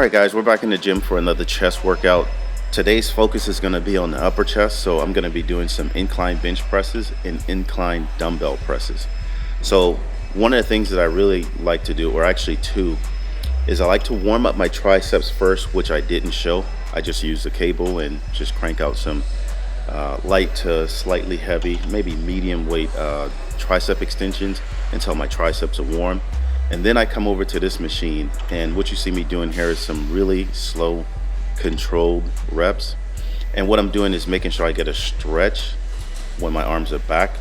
Alright guys, we're back in the gym for another chest workout. Today's focus is going to be on the upper chest, so I'm going to be doing some incline bench presses and incline dumbbell presses. So one of the things that I really like to do, or actually two, is I like to warm up my triceps first, which I didn't show. I just use the cable and just crank out some light to slightly heavy, maybe medium weight tricep extensions until my triceps are warm. And then I come over to this machine, and what you see me doing here is some really slow, controlled reps. And what I'm doing is making sure I get a stretch when my arms are back,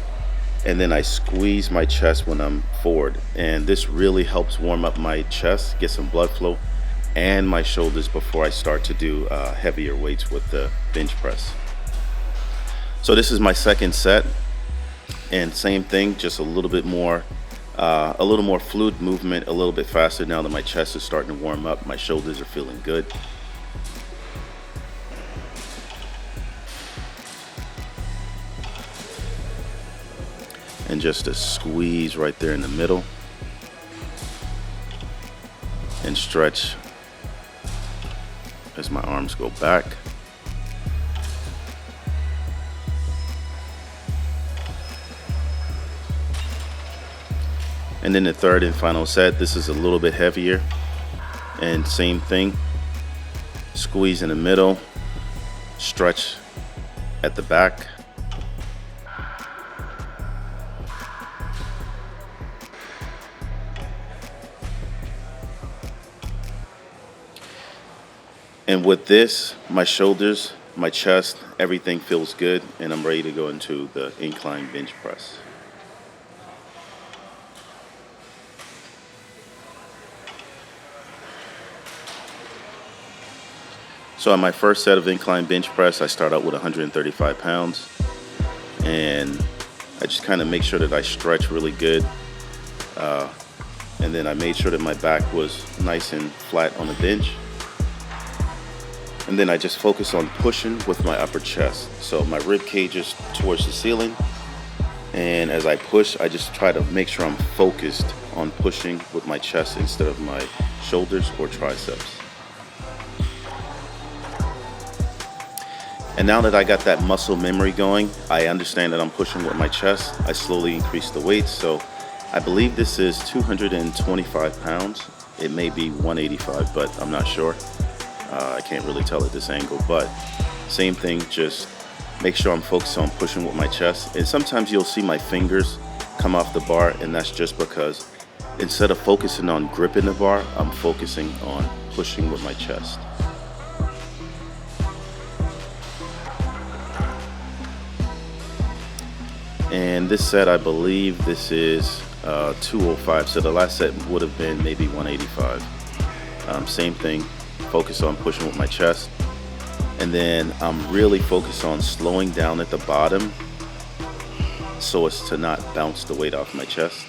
and then I squeeze my chest when I'm forward. And this really helps warm up my chest, get some blood flow, and my shoulders before I start to do heavier weights with the bench press. So this is my second set, and same thing, just a little more fluid movement, a little bit faster now that my chest is starting to warm up. My shoulders are feeling good. And just a squeeze right there in the middle. And stretch as my arms go back. And then the third and final set, this is a little bit heavier, and same thing, squeeze in the middle, stretch at the back, and with this, my shoulders, my chest, everything feels good, and I'm ready to go into the incline bench press. So on my first set of incline bench press, I start out with 135 pounds, and I just kind of make sure that I stretch really good, and then I made sure that my back was nice and flat on the bench, and then I just focus on pushing with my upper chest. So my rib cage is towards the ceiling, and as I push, I just try to make sure I'm focused on pushing with my chest instead of my shoulders or triceps. And now that I got that muscle memory going, I understand that I'm pushing with my chest. I slowly increase the weight. So I believe this is 225 pounds. It may be 185, but I'm not sure. I can't really tell at this angle, but same thing, just make sure I'm focused on pushing with my chest. And sometimes you'll see my fingers come off the bar, and that's just because instead of focusing on gripping the bar, I'm focusing on pushing with my chest. And this set, I believe this is 205, so the last set would have been maybe 185. Same thing, focus on pushing with my chest, and then I'm really focused on slowing down at the bottom so as to not bounce the weight off my chest.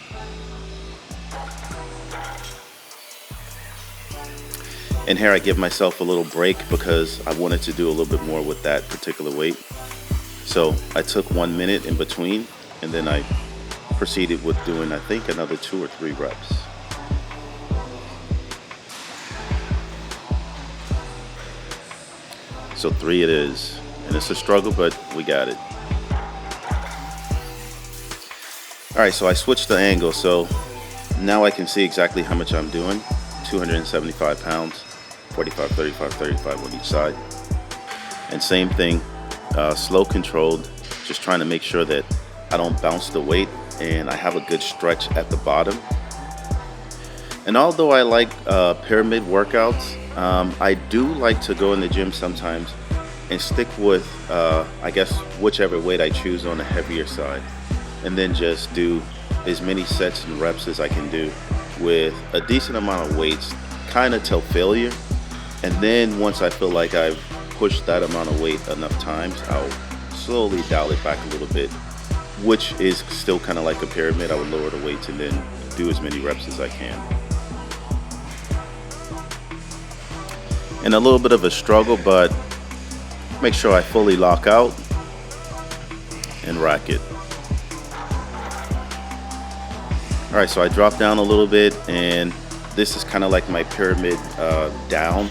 And here I give myself a little break because I wanted to do a little bit more with that particular weight. So I took 1 minute in between, and then I proceeded with doing, I think, another 2 or 3 reps. So 3 it is, and it's a struggle, but we got it. All right, so I switched the angle, so now I can see exactly how much I'm doing. 275 pounds, 45, 35, 35 on each side. And same thing. Slow, controlled, just trying to make sure that I don't bounce the weight and I have a good stretch at the bottom. And although I like pyramid workouts, I do like to go in the gym sometimes and stick with, I guess, whichever weight I choose on the heavier side, and then just do as many sets and reps as I can do with a decent amount of weights, kind of till failure. And then once I feel like I've push that amount of weight enough times, I'll slowly dial it back a little bit, which is still kind of like a pyramid. I would lower the weights and then do as many reps as I can. And a little bit of a struggle, but make sure I fully lock out and rack it. All right, so I dropped down a little bit, and this is kind of like my pyramid down.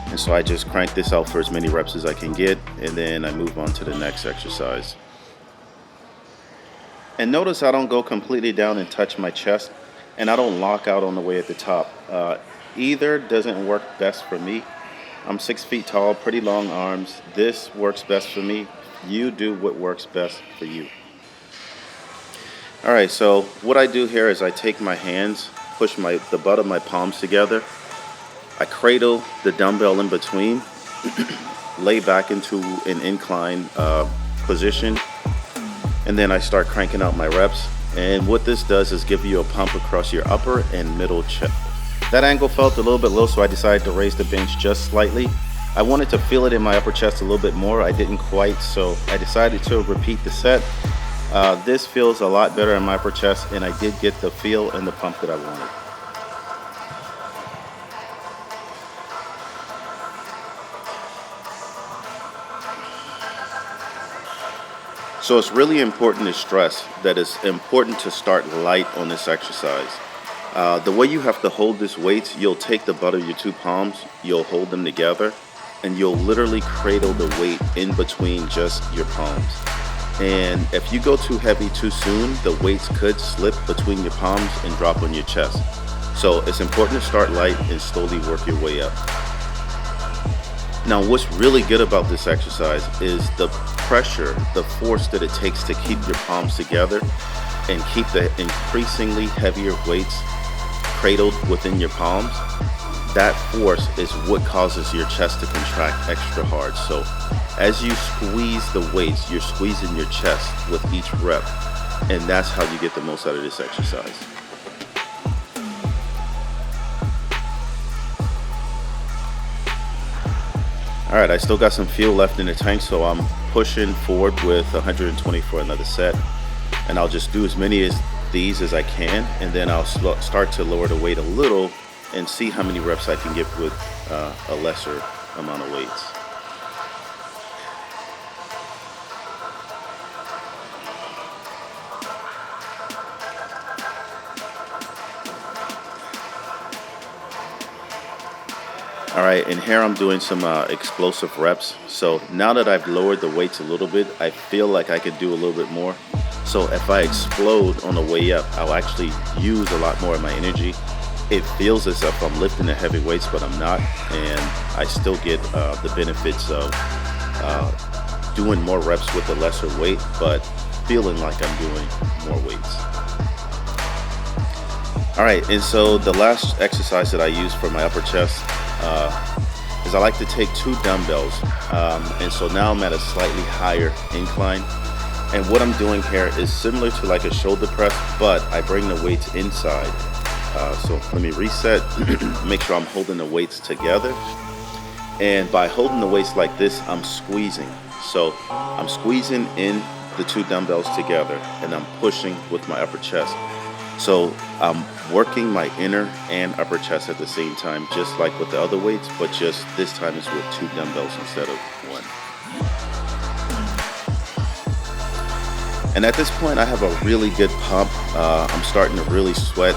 And so I just crank this out for as many reps as I can get, and then I move on to the next exercise. And notice I don't go completely down and touch my chest, and I don't lock out on the way at the top. Either doesn't work best for me. I'm 6 feet tall, pretty long arms. This works best for me. You do what works best for you. All right, so what I do here is I take my hands, push the butt of my palms together. I cradle the dumbbell in between, lay back into an incline position, and then I start cranking out my reps. And what this does is give you a pump across your upper and middle chest. That angle felt a little bit low, so I decided to raise the bench just slightly. I wanted to feel it in my upper chest a little bit more. I didn't quite, so I decided to repeat the set. This feels a lot better in my upper chest, and I did get the feel and the pump that I wanted. So it's really important to stress that it's important to start light on this exercise. The way you have to hold this weight, you'll take the butt of your two palms, you'll hold them together, and you'll literally cradle the weight in between just your palms. And if you go too heavy too soon, the weights could slip between your palms and drop on your chest. So it's important to start light and slowly work your way up. Now, what's really good about this exercise is the pressure, the force that it takes to keep your palms together and keep the increasingly heavier weights cradled within your palms. That force is what causes your chest to contract extra hard. So as you squeeze the weights, you're squeezing your chest with each rep, and that's how you get the most out of this exercise. All right, I still got some fuel left in the tank, so I'm pushing forward with 120 for another set. And I'll just do as many of these as I can, and then I'll start to lower the weight a little and see how many reps I can get with a lesser amount of weights. All right, and here I'm doing some explosive reps. So now that I've lowered the weights a little bit, I feel like I could do a little bit more. So if I explode on the way up, I'll actually use a lot more of my energy. It feels as if I'm lifting the heavy weights, but I'm not. And I still get the benefits of doing more reps with a lesser weight, but feeling like I'm doing more weights. All right, and so the last exercise that I use for my upper chest is I like to take two dumbbells, and so now I'm at a slightly higher incline, and what I'm doing here is similar to like a shoulder press, but I bring the weights inside. So let me reset, make sure I'm holding the weights together, and by holding the weights like this, I'm squeezing. So I'm squeezing in the two dumbbells together, and I'm pushing with my upper chest. So I'm working my inner and upper chest at the same time, just like with the other weights, but just this time it's with two dumbbells instead of one. And at this point, I have a really good pump. I'm starting to really sweat.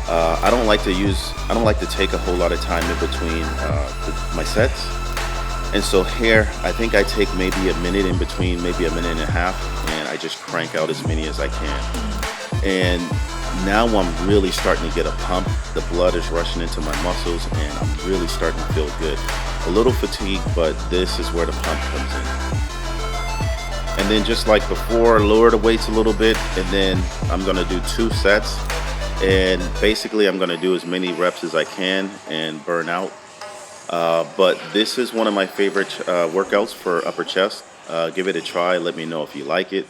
I don't like to take a whole lot of time in between my sets. And so here, I think I take maybe a minute in between, maybe a minute and a half, and I just crank out as many as I can. And now I'm really starting to get a pump. The blood is rushing into my muscles, and I'm really starting to feel good. A little fatigued, but this is where the pump comes in. And then just like before, lower the weights a little bit, and then I'm gonna do 2 sets. And basically I'm gonna do as many reps as I can and burn out. But this is one of my favorite workouts for upper chest. Give it a try, let me know if you like it.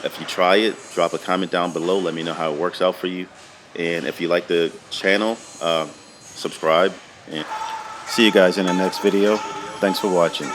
If you try it, drop a comment down below, let me know how it works out for you. And if you like the channel, subscribe. And see you guys in the next video. Thanks for watching.